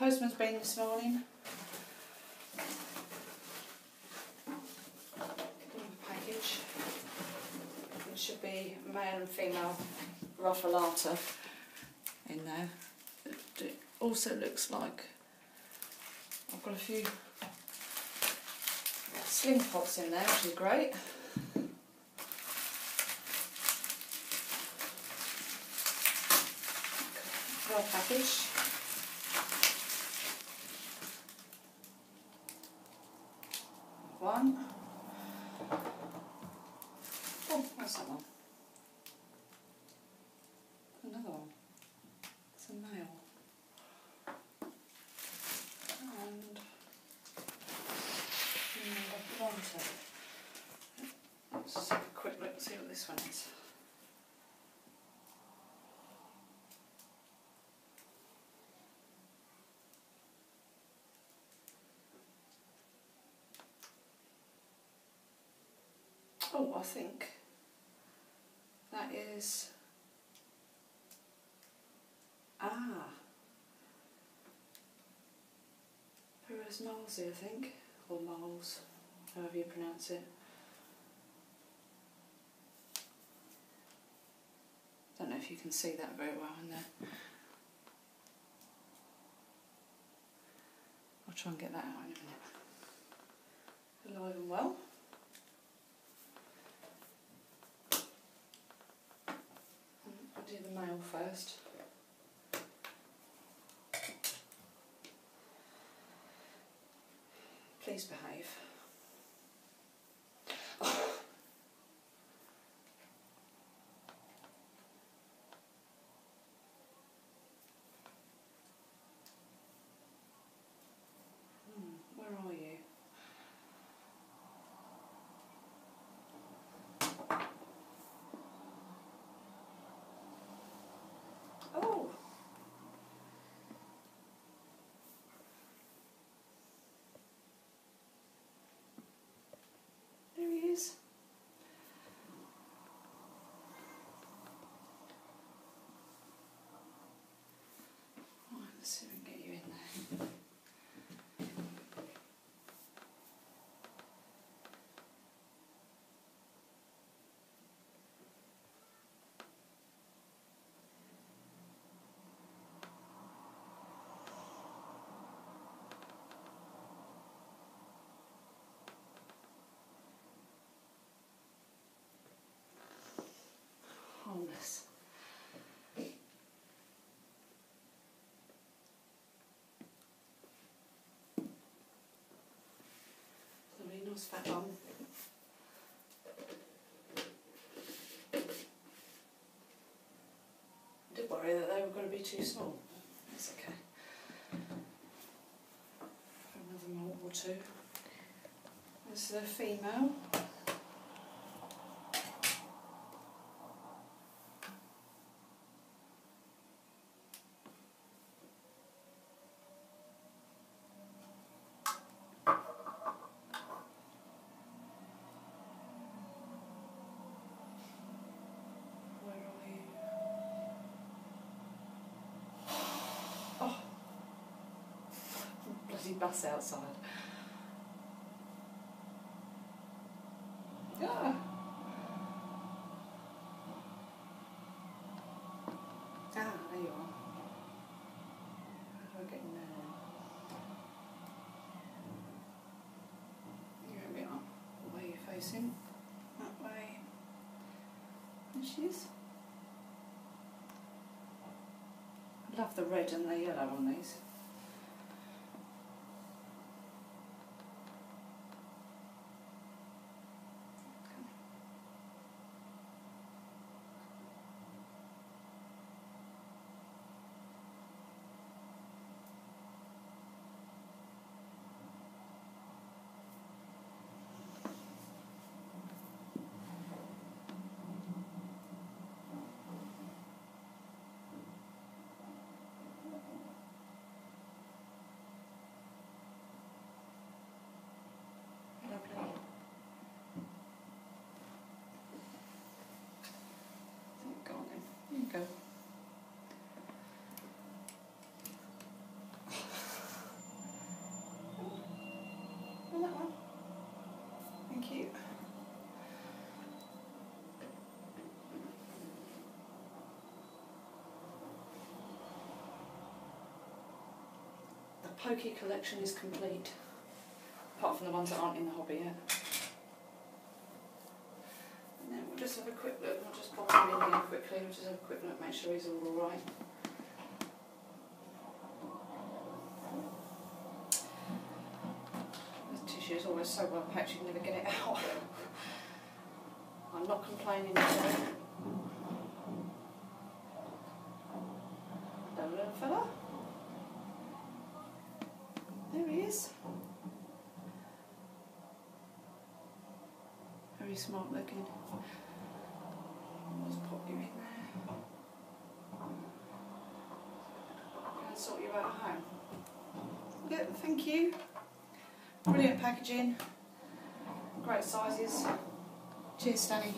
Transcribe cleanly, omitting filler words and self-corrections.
Postman's been this morning. Package. It should be male and female Ruffalata in there. It also looks like I've got a few sling pots in there, which is great. Well packaged. One. Oh, where's that one? Another one. It's a nail. And another planter. Let's just have a quick look and see what this one is. Oh, I think that is Perez Malsey, I think, or Miles, however you pronounce it. Don't know if you can see that very well in there. I'll try and get that out in a minute. Alive and well. I'll do the male first. Please behave. Where are you? Oh! There he is. Right, let's see if we can get you in there. Harmless. Lovely, nice fat bum. I did worry that they were going to be too small. That's okay. Another moult or two. This is a female. Bus outside. Yeah. There you are. How do I get in there? Here we are. Where are you facing? That way. There she is. I love the red and the yellow on these. Pokey collection is complete, apart from the ones that aren't in the hobby yet. And then we'll just have a quick look. I'll just pop him in here quickly. We'll just have a quick look, make sure he's all alright. The tissue is always so well packed you can never get it out. I'm not complaining today. Hello, little fella. There he is. Very smart looking. Let's pop you in there. I'm going to sort you out at home. Yeah, thank you. Brilliant packaging. Great sizes. Cheers, Stanny.